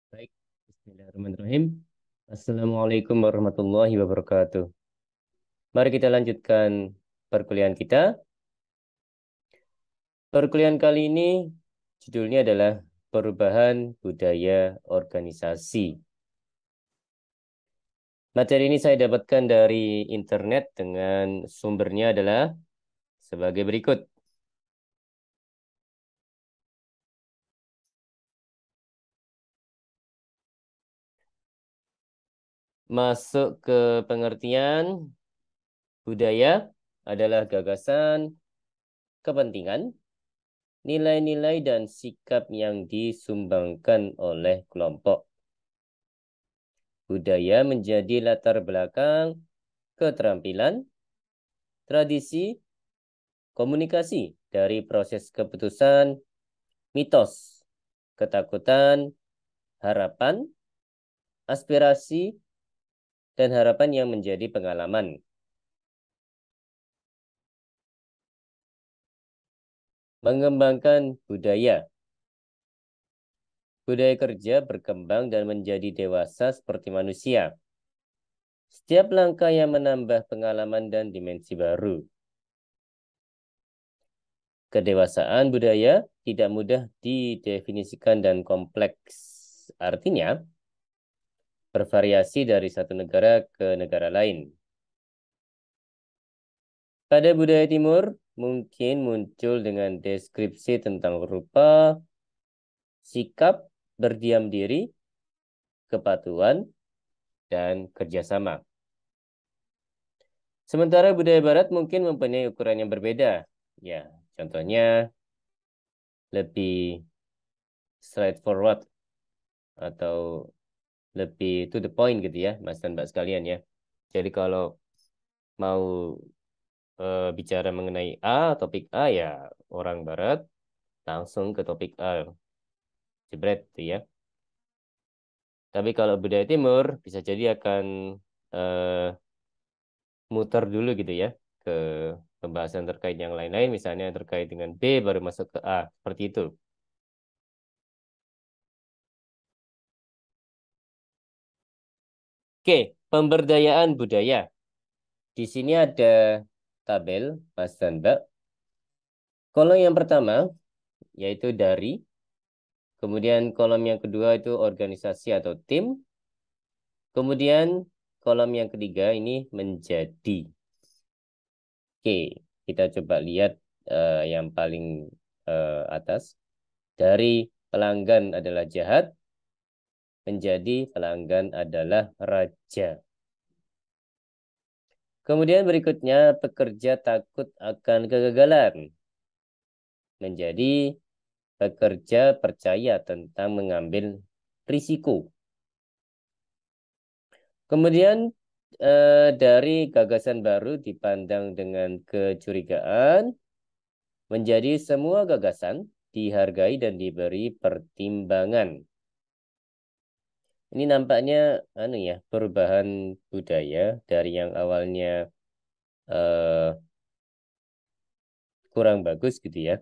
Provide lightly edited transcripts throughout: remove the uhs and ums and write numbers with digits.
Baik, Bismillahirrahmanirrahim. Assalamualaikum warahmatullahi wabarakatuh. Mari kita lanjutkan perkuliahan kita. Perkuliahan kali ini judulnya adalah Perubahan Budaya Organisasi. Materi ini saya dapatkan dari internet dengan sumbernya adalah sebagai berikut. Masuk ke pengertian budaya adalah gagasan, kepentingan, nilai-nilai dan sikap yang disumbangkan oleh kelompok. Budaya menjadi latar belakang keterampilan, tradisi, komunikasi dari proses keputusan, mitos, ketakutan, harapan, aspirasi, dan harapan yang menjadi pengalaman. Mengembangkan budaya. Budaya kerja berkembang dan menjadi dewasa seperti manusia. Setiap langkah yang menambah pengalaman dan dimensi baru. Kedewasaan budaya tidak mudah didefinisikan dan kompleks. Artinya, bervariasi dari satu negara ke negara lain. Pada budaya timur, mungkin muncul dengan deskripsi tentang rupa, sikap, berdiam diri, kepatuhan, dan kerjasama. Sementara budaya barat mungkin mempunyai ukuran yang berbeda. Ya, contohnya lebih straightforward atau lebih to the point gitu ya, Mas dan Mbak sekalian ya. Jadi kalau mau bicara mengenai topik A ya orang barat langsung ke topik A, jebret gitu ya. Tapi kalau budaya timur bisa jadi akan eh, muter dulu gitu ya ke pembahasan terkait yang lain-lain, misalnya terkait dengan B baru masuk ke A, seperti itu. Oke, pemberdayaan budaya. Di sini ada tabel, Mas dan Mbak. Kolom yang pertama yaitu dari, kemudian kolom yang kedua itu organisasi atau tim, kemudian kolom yang ketiga ini menjadi. Oke, kita coba lihat yang paling atas. Dari pelanggan adalah jahat, menjadi pelanggan adalah raja. Kemudian berikutnya, pekerja takut akan kegagalan. Menjadi pekerja percaya tentang mengambil risiko. Kemudian dari gagasan baru dipandang dengan kecurigaan, menjadi semua gagasan dihargai dan diberi pertimbangan. Ini nampaknya perubahan budaya dari yang awalnya eh, kurang bagus gitu ya,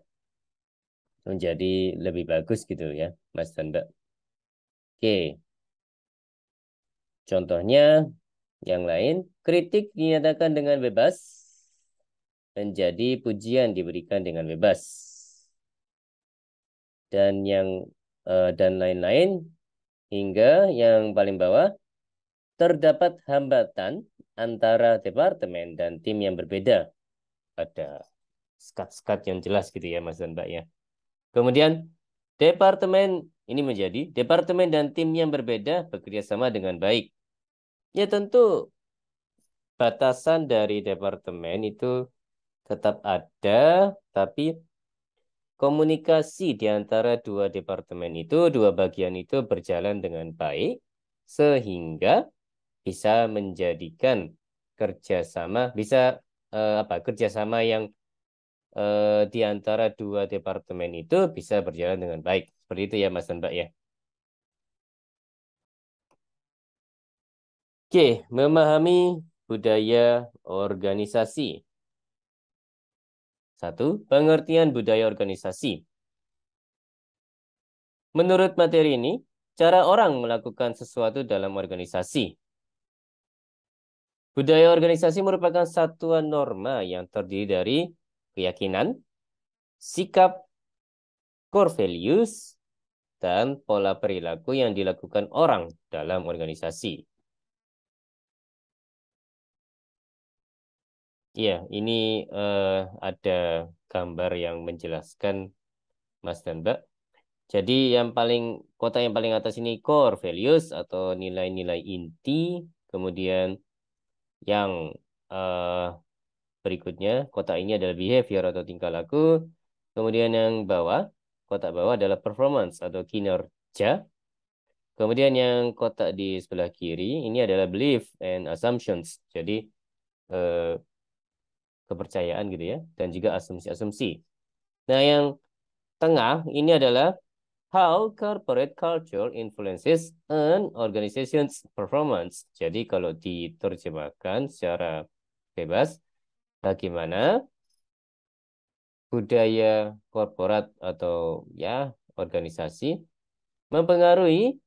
menjadi lebih bagus gitu ya, Mas dan Mbak. Oke, contohnya yang lain, kritik dinyatakan dengan bebas, menjadi pujian diberikan dengan bebas. Dan lain-lain hingga yang paling bawah, terdapat hambatan antara departemen dan tim yang berbeda. Ada skat-skat yang jelas gitu ya Mas dan Mbak ya. Kemudian departemen ini menjadi departemen dan tim yang berbeda bekerja sama dengan baik. Ya tentu batasan dari departemen itu tetap ada, tapi komunikasi di antara dua departemen itu, dua bagian itu berjalan dengan baik, sehingga bisa menjadikan kerjasama, bisa kerjasama yang di antara dua departemen itu bisa berjalan dengan baik. Seperti itu ya Mas dan Mbak ya. Oke, memahami budaya organisasi. Satu, pengertian budaya organisasi. Menurut materi ini, cara orang melakukan sesuatu dalam organisasi. Budaya organisasi merupakan satuan norma yang terdiri dari keyakinan, sikap, core values, dan pola perilaku yang dilakukan orang dalam organisasi. Ya, ini ada gambar yang menjelaskan, Mas dan Mbak. Jadi kota yang paling atas ini core values atau nilai-nilai inti. Kemudian yang eh, berikutnya, kotak ini adalah behavior atau tingkah laku. Kemudian yang bawah, kotak bawah adalah performance atau kinerja. Kemudian yang kotak di sebelah kiri ini adalah belief and assumptions. Jadi eh, kepercayaan gitu ya, dan juga asumsi-asumsi. Nah, yang tengah ini adalah how corporate culture influences an organization's performance. Jadi kalau diterjemahkan secara bebas, bagaimana budaya korporat atau ya organisasi mempengaruhi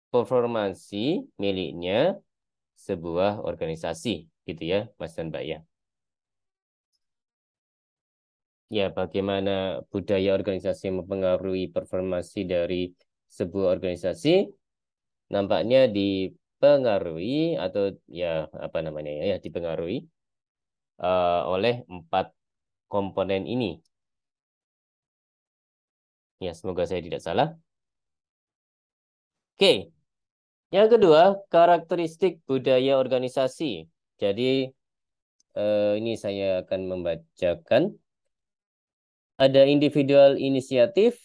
performansi miliknya sebuah organisasi gitu ya Mas dan Mbak ya. Ya, bagaimana budaya organisasi mempengaruhi performansi dari sebuah organisasi nampaknya dipengaruhi atau ya apa namanya ya dipengaruhi oleh 4 komponen ini. Ya, semoga saya tidak salah. Oke, yang kedua, karakteristik budaya organisasi. Jadi, ini saya akan membacakan. Ada individual inisiatif,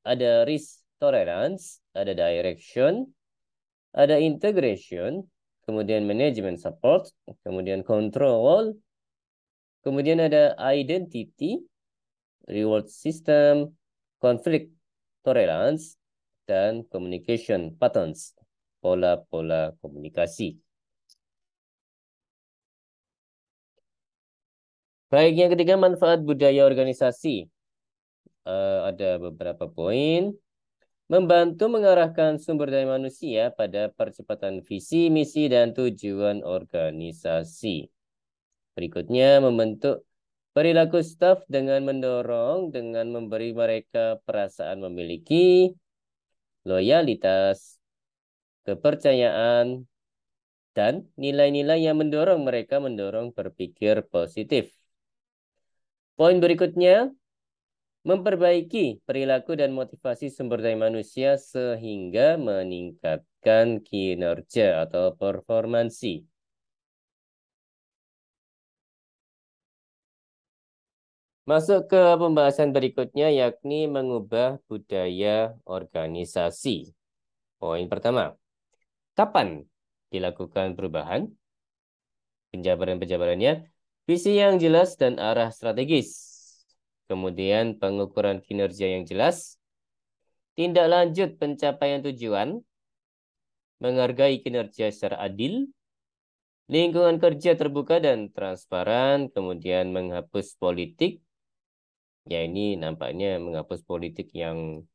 ada risk tolerance, ada direction, ada integration, kemudian management support, kemudian control, kemudian ada identity, reward system, conflict tolerance, dan communication patterns, pola-pola komunikasi. Baik, yang ketiga manfaat budaya organisasi. Ada beberapa poin. Membantu mengarahkan sumber daya manusia pada percepatan visi, misi, dan tujuan organisasi. Berikutnya, membentuk perilaku staf dengan mendorong, dengan memberi mereka perasaan memiliki, loyalitas, kepercayaan, dan nilai-nilai yang mendorong mereka berpikir positif. Poin berikutnya, memperbaiki perilaku dan motivasi sumber daya manusia sehingga meningkatkan kinerja atau performansi. Masuk ke pembahasan berikutnya yakni mengubah budaya organisasi. Poin pertama, kapan dilakukan perubahan? Penjabaran-penjabarannya, visi yang jelas dan arah strategis. Kemudian pengukuran kinerja yang jelas, tindak lanjut pencapaian tujuan, menghargai kinerja secara adil, lingkungan kerja terbuka dan transparan, kemudian menghapus politik. Ya ini nampaknya menghapus politik yang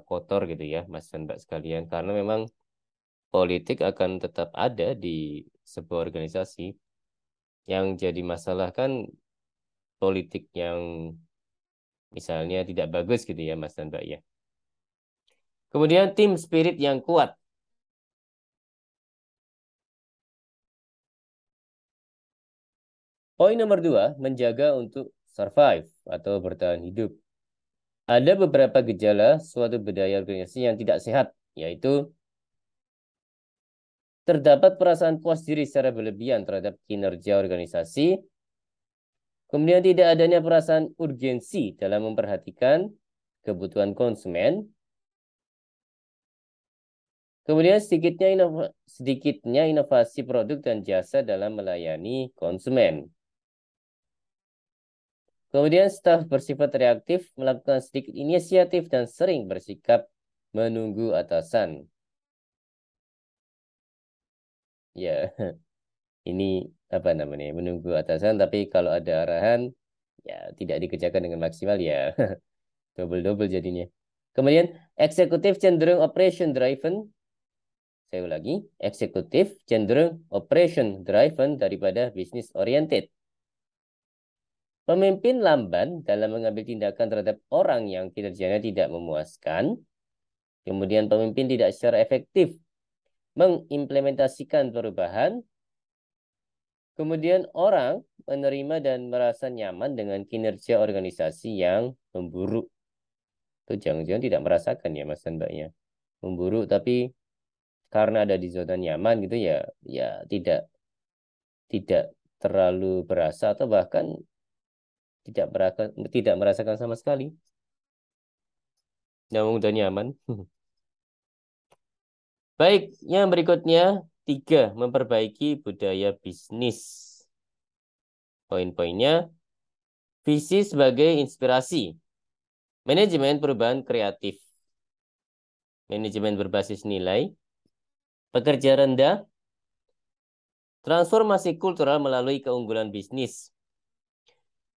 kotor gitu ya, Mas dan Mbak sekalian. Karena memang politik akan tetap ada di sebuah organisasi. Yang jadi masalah kan politik yang misalnya tidak bagus gitu ya, Mas dan Mbak ya. Kemudian tim spirit yang kuat. Poin nomor 2, menjaga untuk survive atau bertahan hidup. Ada beberapa gejala suatu budaya organisasi yang tidak sehat, yaitu terdapat perasaan puas diri secara berlebihan terhadap kinerja organisasi, kemudian tidak adanya perasaan urgensi dalam memperhatikan kebutuhan konsumen, kemudian sedikitnya inovasi produk dan jasa dalam melayani konsumen. Kemudian staf bersifat reaktif, melakukan sedikit inisiatif dan sering bersikap menunggu atasan. Ya, ini apa namanya? Menunggu atasan, tapi kalau ada arahan, ya tidak dikerjakan dengan maksimal ya. Double-double jadinya. Kemudian eksekutif cenderung operation driven. Saya ulangi, eksekutif cenderung operation driven daripada business oriented. Pemimpin lamban dalam mengambil tindakan terhadap orang yang kinerjanya tidak memuaskan. Kemudian pemimpin tidak secara efektif mengimplementasikan perubahan. Kemudian orang menerima dan merasa nyaman dengan kinerja organisasi yang memburuk. Itu jangan-jangan tidak merasakan ya Mas dan Mbaknya. Memburuk tapi karena ada di zona nyaman gitu ya, ya tidak terlalu berasa atau bahkan tidak merasakan sama sekali. Namun udah nyaman. Baik, yang berikutnya 3, memperbaiki budaya bisnis. Poin-poinnya, visi sebagai inspirasi, manajemen perubahan kreatif, manajemen berbasis nilai, pekerja rendah, transformasi kultural melalui keunggulan bisnis,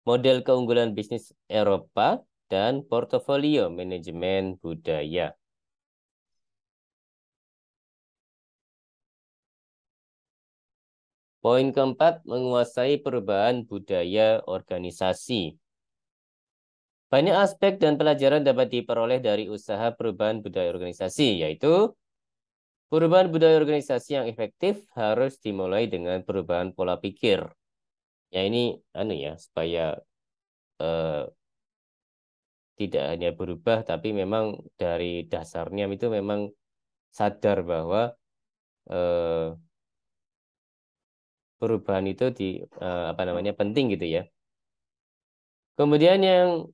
model keunggulan bisnis Eropa, dan portofolio manajemen budaya. Poin keempat, menguasai perubahan budaya organisasi. Banyak aspek dan pelajaran dapat diperoleh dari usaha perubahan budaya organisasi, yaitu perubahan budaya organisasi yang efektif harus dimulai dengan perubahan pola pikir. Ya ini supaya eh, tidak hanya berubah, tapi memang dari dasarnya itu memang sadar bahwa eh, perubahan itu penting gitu ya. Kemudian yang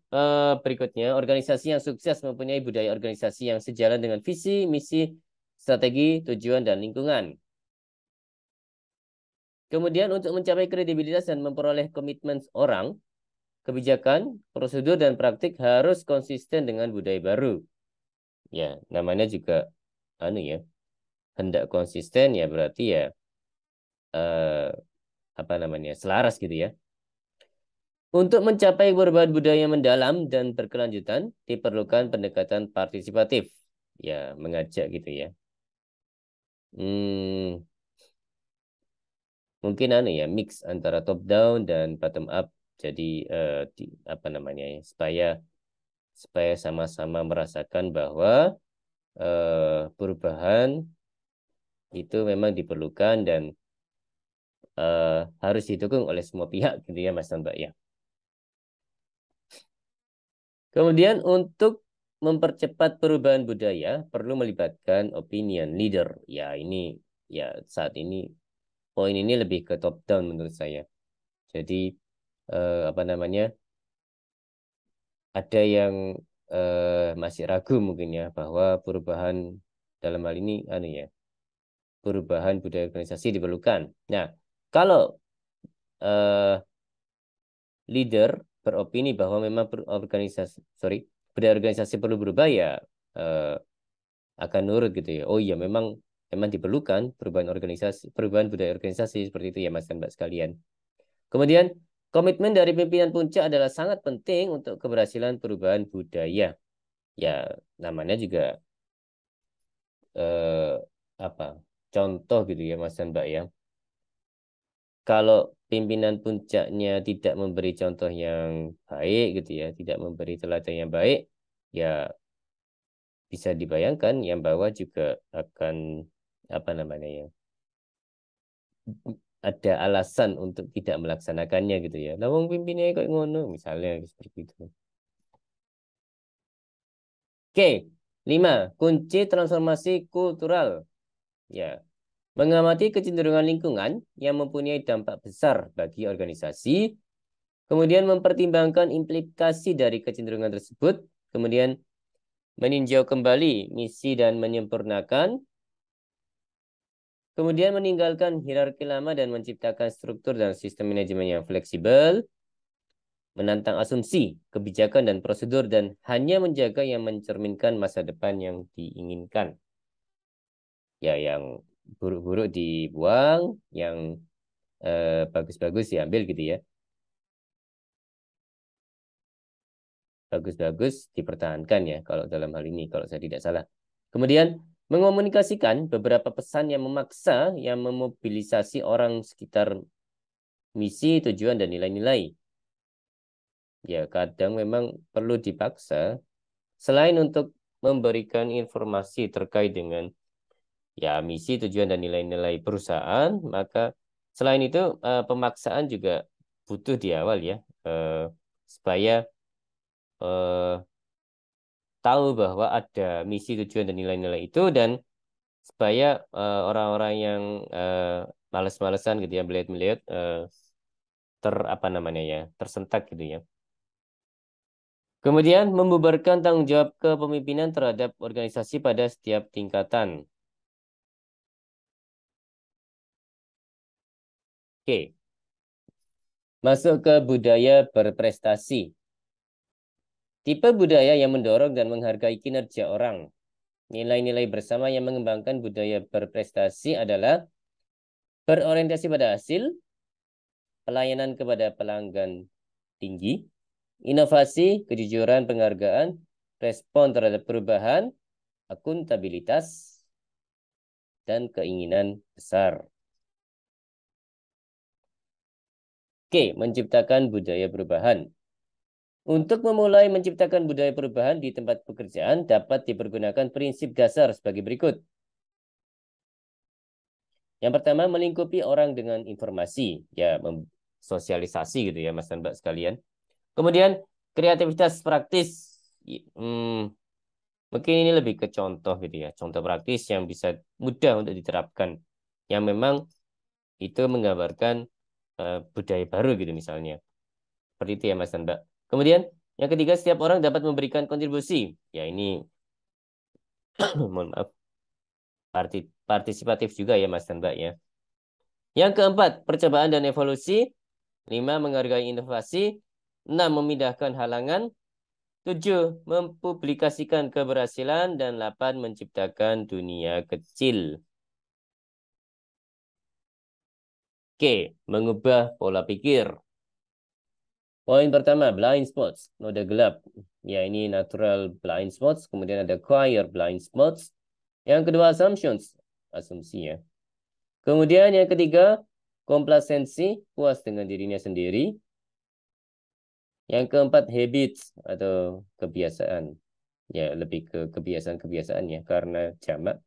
berikutnya, organisasi yang sukses mempunyai budaya organisasi yang sejalan dengan visi, misi, strategi, tujuan, dan lingkungan. Kemudian untuk mencapai kredibilitas dan memperoleh komitmen orang, kebijakan, prosedur, dan praktik harus konsisten dengan budaya baru. Ya, namanya juga hendak konsisten ya berarti ya eh, selaras gitu ya. Untuk mencapai perubahan budaya mendalam dan berkelanjutan, diperlukan pendekatan partisipatif. Ya, mengajak gitu ya. Hmm, mungkin mix antara top down dan bottom up. Jadi supaya sama-sama merasakan bahwa perubahan itu memang diperlukan dan harus didukung oleh semua pihak gitu ya Mas dan Mbak ya. Kemudian untuk mempercepat perubahan budaya perlu melibatkan opinion leader. Ya ini ya saat ini poin ini lebih ke top down menurut saya. Jadi eh, apa namanya ada yang masih ragu mungkin ya bahwa perubahan dalam hal ini perubahan budaya organisasi diperlukan. Nah, kalau eh, leader beropini bahwa memang budaya organisasi perlu berubah ya eh, akan nurut gitu ya. Oh iya memang diperlukan perubahan budaya organisasi seperti itu ya Mas dan Mbak sekalian. Kemudian komitmen dari pimpinan puncak adalah sangat penting untuk keberhasilan perubahan budaya. Ya, namanya juga eh, apa? Contoh gitu ya Mas dan Mbak ya. Kalau pimpinan puncaknya tidak memberi contoh yang baik gitu ya, tidak memberi teladan yang baik, ya bisa dibayangkan yang bawah juga akan ya ada alasan untuk tidak melaksanakannya gitu ya. Nah, wong pimpinnya kayak ngono misalnya seperti itu. Oke, 5. Kunci transformasi kultural. Ya, mengamati kecenderungan lingkungan yang mempunyai dampak besar bagi organisasi, kemudian mempertimbangkan implikasi dari kecenderungan tersebut, kemudian meninjau kembali misi dan menyempurnakan, kemudian meninggalkan hierarki lama dan menciptakan struktur dan sistem manajemen yang fleksibel, menantang asumsi, kebijakan, dan prosedur, dan hanya menjaga yang mencerminkan masa depan yang diinginkan. Ya, yang buruk-buruk dibuang, yang bagus-bagus diambil gitu ya. bagus-bagus dipertahankan ya kalau dalam hal ini kalau saya tidak salah. Kemudian mengomunikasikan beberapa pesan yang memaksa yang memobilisasi orang sekitar misi, tujuan dan nilai-nilai. Ya, kadang memang perlu dipaksa selain untuk memberikan informasi terkait dengan ya misi, tujuan dan nilai-nilai perusahaan, maka selain itu pemaksaan juga butuh di awal ya supaya eh, tahu bahwa ada misi, tujuan dan nilai-nilai itu dan supaya orang-orang yang males-malesan gitu ya melihat-melihat apa namanya ya tersentak gitu ya. Kemudian membubarkan tanggung jawab kepemimpinan terhadap organisasi pada setiap tingkatan. Oke, masuk ke budaya berprestasi. Tipe budaya yang mendorong dan menghargai kinerja orang. Nilai-nilai bersama yang mengembangkan budaya berprestasi adalah berorientasi pada hasil, pelayanan kepada pelanggan tinggi, inovasi, kejujuran, penghargaan, respon terhadap perubahan, akuntabilitas, dan keinginan besar. Oke, menciptakan budaya perubahan. Untuk memulai menciptakan budaya perubahan di tempat pekerjaan dapat dipergunakan prinsip dasar sebagai berikut. Yang pertama, melingkupi orang dengan informasi. Ya, sosialisasi gitu ya, Mas dan Mbak sekalian. Kemudian, kreativitas praktis. Hmm, mungkin ini lebih ke contoh gitu ya. Contoh praktis yang bisa mudah untuk diterapkan. Yang memang itu menggambarkan budaya baru gitu misalnya. Seperti itu ya Mas dan Mbak. Kemudian, yang ketiga, setiap orang dapat memberikan kontribusi. Ya, ini mohon maaf, partisipatif juga ya Mas dan Mbak ya. Yang keempat, percobaan dan evolusi. 5, menghargai inovasi. 6, memindahkan halangan. 7, mempublikasikan keberhasilan. Dan 8, menciptakan dunia kecil. Oke, mengubah pola pikir. Poin pertama, blind spots, noda gelap. Ya, ini natural blind spots. Kemudian ada acquired blind spots. Yang kedua, assumptions, asumsi ya. Kemudian yang ketiga, komplasensi, puas dengan dirinya sendiri. Yang keempat, habits atau kebiasaan. Ya, lebih ke kebiasaan-kebiasaan ya, karena jamak.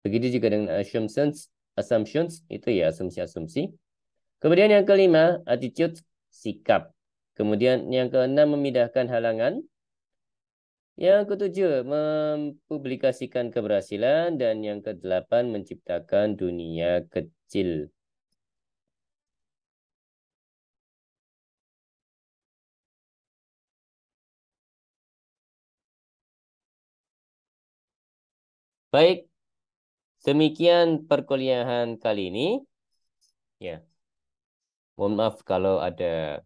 Begitu juga dengan assumptions, assumptions itu ya asumsi-asumsi. Kemudian yang kelima, attitude, sikap. Kemudian yang keenam, memindahkan halangan. Yang ketujuh, mempublikasikan keberhasilan. Dan yang kedelapan, menciptakan dunia kecil. Baik, demikian perkuliahan kali ini. Ya, mohon maaf kalau ada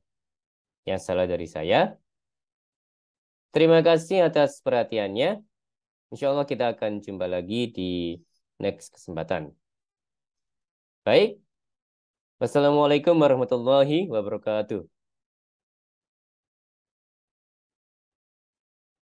yang salah dari saya. Terima kasih atas perhatiannya. Insya Allah kita akan jumpa lagi di next kesempatan. Baik, wassalamualaikum warahmatullahi wabarakatuh.